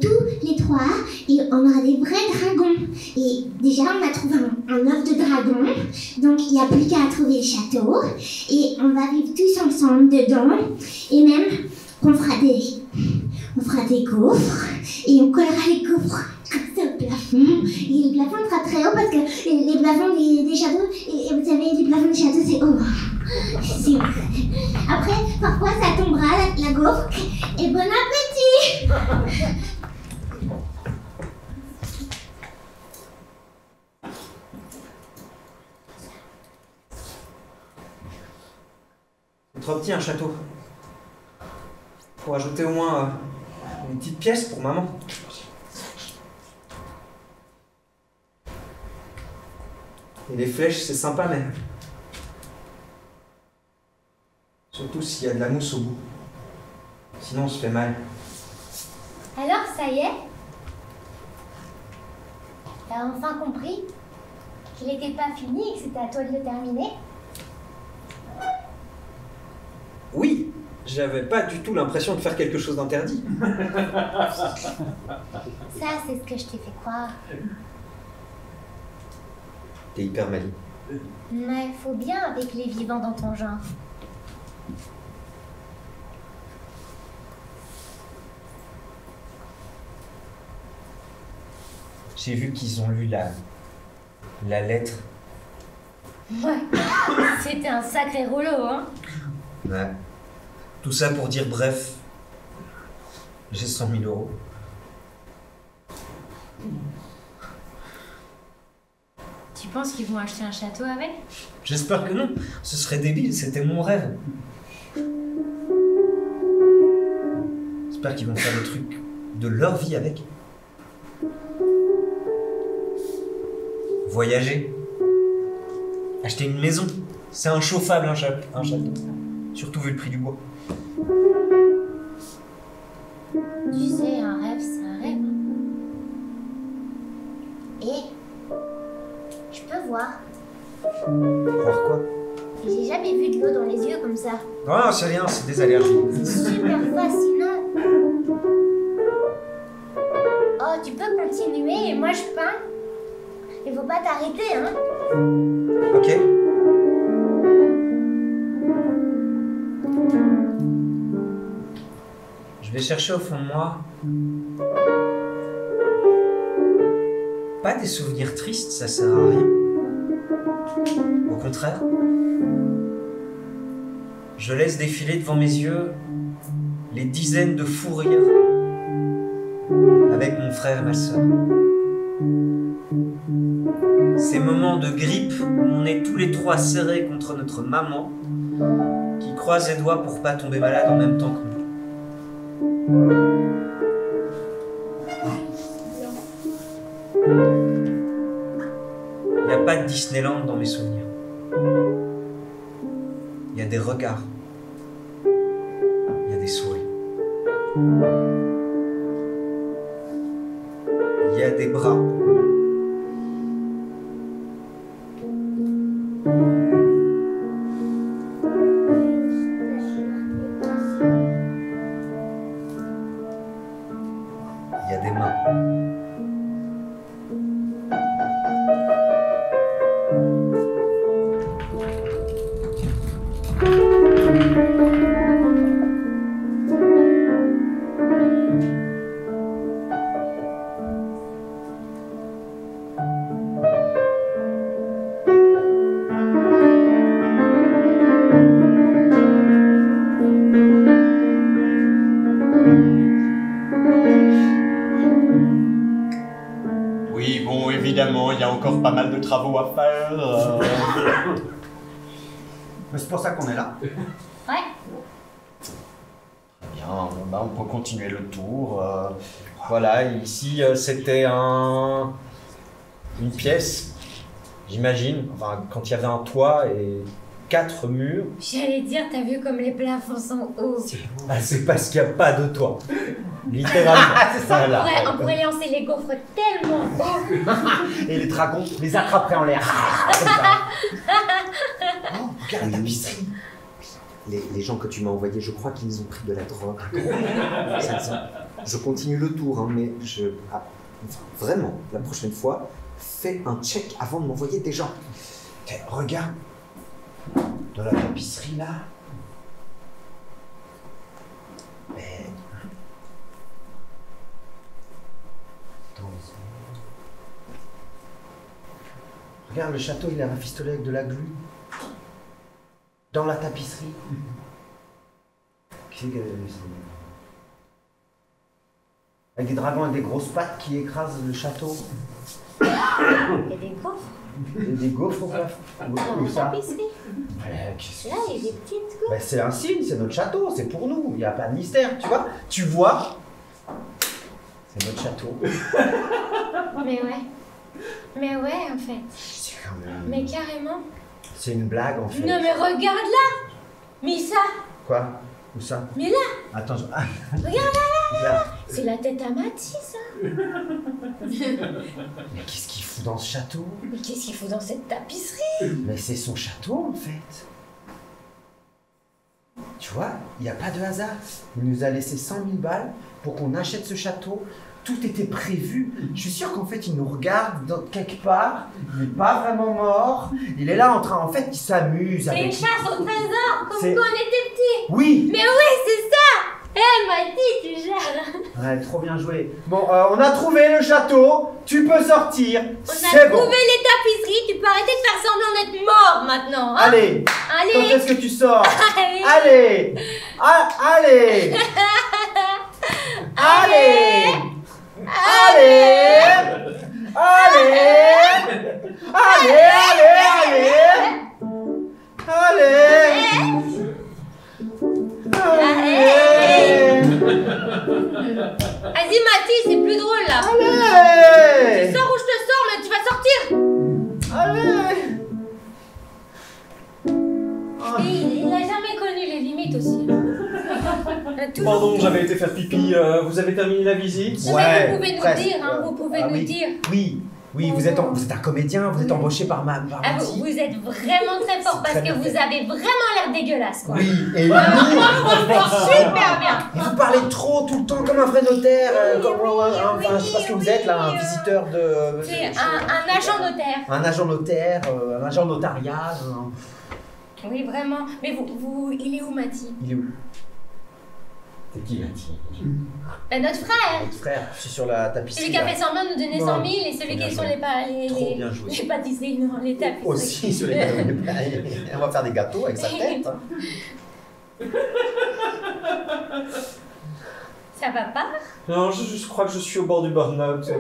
tous les trois, et on aura des vrais dragons. Et déjà, on a trouvé un œuf de dragon, donc il n'y a plus qu'à trouver le château, et on va vivre tous ensemble dedans, et même on fera des gaufres, et on collera les gaufres comme ça au plafond, et le plafond sera très haut parce que les plafonds des châteaux, et vous savez, les plafonds des châteaux c'est haut. Après, parfois ça tombera la gaufre, et bon appétit. C'est trop petit un château. Faut ajouter au moins une petite pièce pour maman. Et les flèches, c'est sympa, mais... surtout s'il y a de la mousse au bout. Sinon, on se fait mal. Alors, ça y est? T'as enfin compris qu'il n'était pas fini et que c'était à toi de le terminer? Oui, j'avais pas du tout l'impression de faire quelque chose d'interdit. Ça, c'est ce que je t'ai fait croire. T'es hyper maligne. Mais faut bien avec les vivants dans ton genre. J'ai vu qu'ils ont lu la lettre. Ouais, c'était un sacré rouleau, hein. Ouais. Tout ça pour dire bref, j'ai 100 000 euros. Tu penses qu'ils vont acheter un château avec? J'espère que non, ce serait débile, c'était mon rêve. J'espère qu'ils vont faire des trucs de leur vie avec. Voyager. Acheter une maison. C'est inchauffable un château. Surtout vu le prix du bois. Tu sais, un rêve, c'est un rêve. Et je peux voir. Voir quoi? J'ai jamais vu de l'eau dans les yeux comme ça. Non, c'est rien, c'est des allergies. C'est super fascinant. Oh, tu peux continuer et moi je peins. Il faut pas t'arrêter, hein. Ok. Je vais chercher au fond de moi pas des souvenirs tristes, ça sert à rien. Au contraire, je laisse défiler devant mes yeux les dizaines de fous rires avec mon frère et ma soeur. Ces moments de grippe où on est tous les trois serrés contre notre maman qui croise les doigts pour pas tomber malade en même temps que nous. Il n'y a pas de Disneyland dans mes souvenirs. Il y a des regards. Il y a des sourires. Il y a des bras. Il y a des mains. Oui, bon, évidemment, il y a encore pas mal de travaux à faire. Mais c'est pour ça qu'on est là. Ouais. Bien, bah, on peut continuer le tour. Voilà, ici, c'était une pièce, j'imagine, enfin, quand il y avait un toit et 4 murs. J'allais dire, t'as vu comme les plafonds sont hauts. Ah, c'est parce qu'il n'y a pas de toit. Littéralement. C'est ça. Voilà. On pourrait lancer les gaufres tellement haut. Et les dragons les attraperaient en l'air. Comme ça. Oh, regarde la tapisserie. les gens que tu m'as envoyés, je crois qu'ils ont pris de la drogue. Je continue le tour, hein, mais enfin, vraiment, la prochaine fois, fais un check avant de m'envoyer des gens. Regarde, dans la tapisserie là. Mais... Regarde, le château, il est rafistolé avec de la glu. Dans la tapisserie. Qui c'est qui a vu ça? Avec des dragons avec des grosses pattes qui écrasent le château. Il y a des gaufres. Des gaufres au plafond. Dans la tapisserie. Qu'est-ce Là, il y a des petites gaufres. Ben, c'est un signe, c'est notre château, c'est pour nous, il n'y a pas de mystère, tu vois. Tu vois, c'est notre château. Mais ouais. Mais ouais, en fait. Mais carrément. C'est une blague en fait. Non, mais regarde là. Mais ça. Quoi? Où ça? Mais là. Attends, Regarde là. C'est la tête à Mati, ça. Mais qu'est-ce qu'il fout dans ce château? Mais qu'est-ce qu'il faut dans cette tapisserie? Mais c'est son château en fait. Tu vois, il n'y a pas de hasard. Il nous a laissé 100 000 balles pour qu'on achète ce château. Tout était prévu. Je suis sûr qu'en fait, il nous regarde quelque part. Il n'est pas vraiment mort. Il est là en train, en fait, il s'amuse. C'est une chasse au trésor, comme C'est- quand on était petit. Oui. Mais oui, c'est ça. Mati, tu gères. Ouais, trop bien joué. Bon, on a trouvé le château. Tu peux sortir. On a C'est bon. trouvé les tapisseries. Tu peux arrêter de faire semblant d'être mort maintenant. Hein? Allez. Allez. Quand est-ce que tu sors? Allez. Allez. Allez. Allez. Allez. Vas-y, Mati, c'est plus drôle là. Allez. Tu sors où je te sors, mais tu vas sortir. Allez. Et il n'a jamais connu les limites aussi. Pardon, j'avais été faire pipi. Vous avez terminé la visite? Non, mais vous pouvez nous dire, hein, vous pouvez nous oui. dire. Oui, vous êtes un comédien, vous êtes embauché par Ah, Mati. vous êtes vraiment très fort parce très que bien vous fait. avez vraiment l'air dégueulasse, quoi. Oui, et nous, Super bien. et vous parlez trop tout le temps comme un vrai notaire, enfin, je sais pas ce que vous êtes là, un visiteur de... C'est un agent notaire. Un agent notaire, un agent notariat. Oui, vraiment. Mais il est où, Mati? Il est où? C'est qui, Mati? Ben, notre frère. Votre frère, je suis sur la tapisserie. Celui qui a là. fait semblant de nous donner 100 000 et celui qui est sur Trop bien joué. les pâtisseries, non, les tapisseries. Aussi sur les on va faire des gâteaux avec sa tête. Hein. Ça va pas? Non, je crois que je suis au bord du burn-out. Mais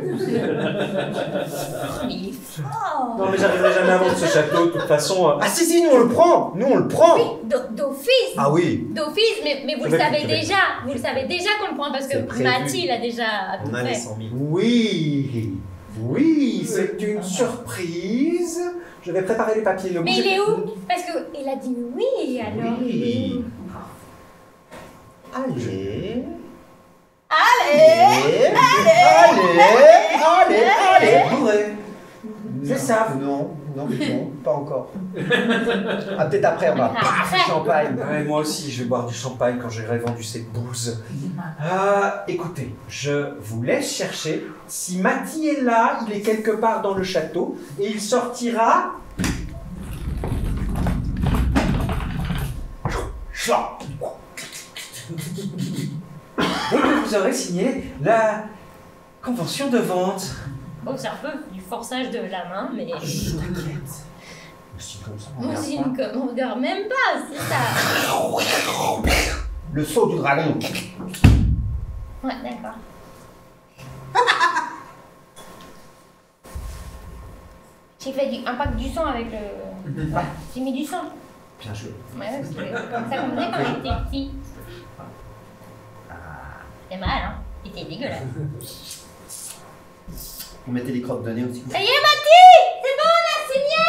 il est fort. Non, mais j'arriverai jamais à vendre ce château, de toute façon. Ah si, nous on le prend. Nous on le prend. Oui, d'office. Ah oui. D'office, mais vous Je le vais- savez je vais- déjà. Vous le savez déjà qu'on le prend parce que C'est prévu. Mati, il a déjà tout On a les fait. 100 000. Oui, c'est une surprise. Je vais préparer les papiers. Ne Mais bougez il est pas. où? Parce qu'il a dit oui, alors il est où? Allez. Allez. Allez. Bourré. C'est ça. Non, pas encore. Ah, peut-être après, on va. Paf, champagne. Ouais, moi aussi, je vais boire du champagne quand j'aurai vendu cette bouse. Écoutez, je vous laisse chercher. Si Mati est là, il est quelque part dans le château et il sortira. Dès que vous aurez signé la convention de vente. Bon, c'est un peu du forçage de la main, mais. T'inquiète. C'est comme ça. Moi aussi, on regarde même pas, c'est ça. Le saut du dragon. Ouais, d'accord. J'ai fait un pack du sang avec le. J'ai mis du sang. Bien joué. Ouais, parce que comme ça qu'on faisait quand on était petit. C'est mal, hein? C'était dégueulasse. Vous mettez les crottes de nez aussi. Ça y est, Mati! C'est bon, on a signé!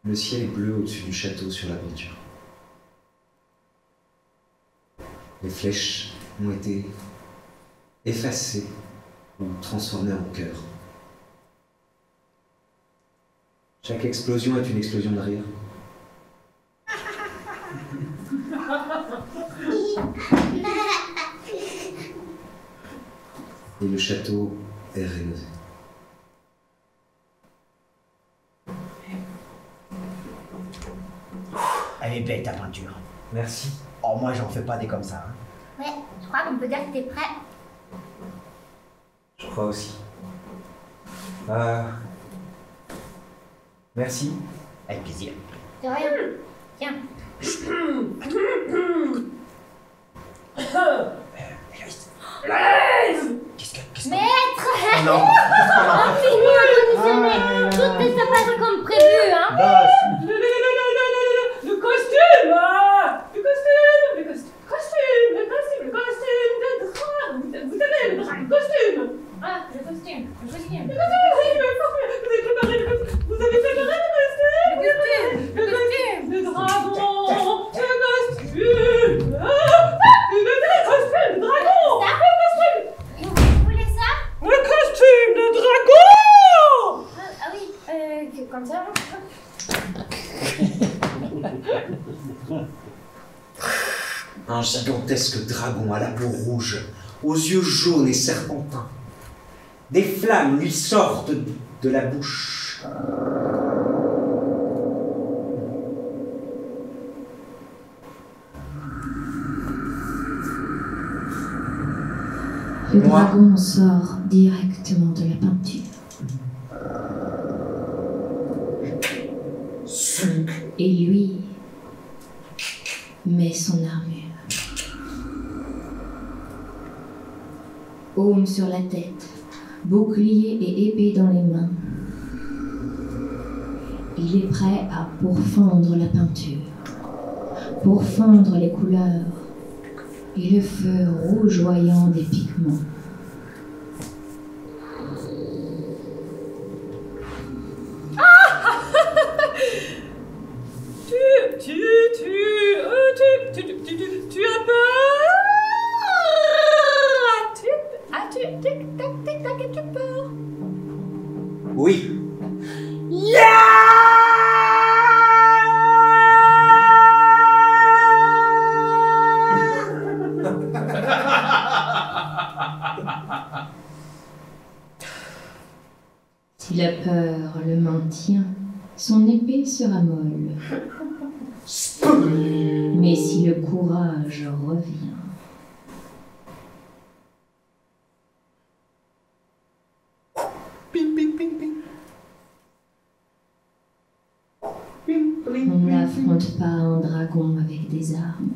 Le ciel est bleu au-dessus du château sur la peinture. Les flèches ont été effacer ou transformer en cœur. Chaque explosion est une explosion de rire. Et le château est rénové. Elle est belle ta peinture. Merci. Oh, moi j'en fais pas des comme ça. Hein. Ouais, je crois qu'on peut dire que t'es prêt. Je crois aussi. Merci. Avec plaisir. De rien. Tiens. Maître! Non. On finit un conditionné. Tout se passe comme prévu, hein? Le costume! Le costume! Ah, le costume. Vous avez préparé le costume! Vous avez préparé le costume! Le dragon! Le costume! Le dragon! Vous voulez ça? Le costume de dragon! Ah oui, comme ça. Un gigantesque dragon à la peau rouge, aux yeux jaunes et serpentins. Des flammes lui sortent de la bouche. Le dragon sort directement de la peinture. Et lui met son armure. Aume sur la tête, bouclier et épée dans les mains. Il est prêt à pourfendre la peinture, pourfendre les couleurs et le feu rougeoyant des pigments. Tu as peur? As-tu peur? Oui. Si la peur le maintient, son épée sera molle. Mais si le courage revient, on n'affronte pas un dragon avec des armes.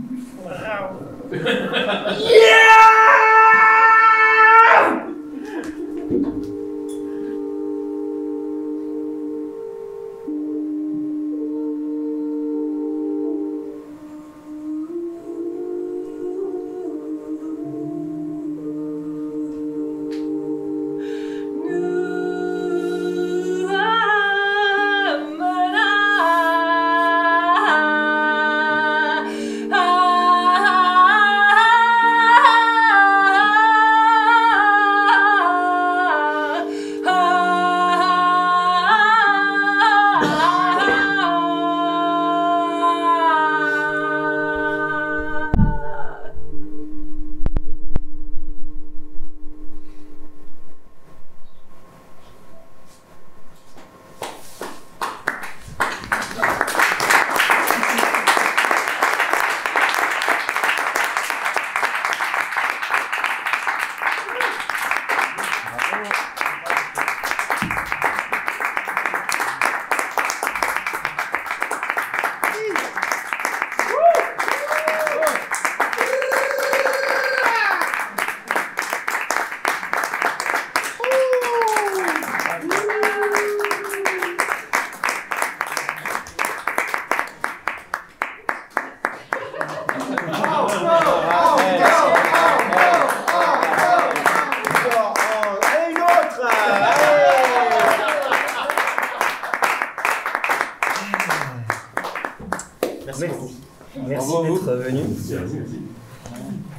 Merci d'être venu. Merci.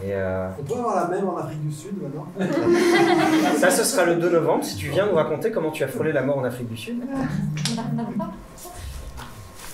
Et On peut avoir la même en Afrique du Sud maintenant. ça, ce sera le 2 novembre, si tu viens nous raconter comment tu as frôlé la mort en Afrique du Sud.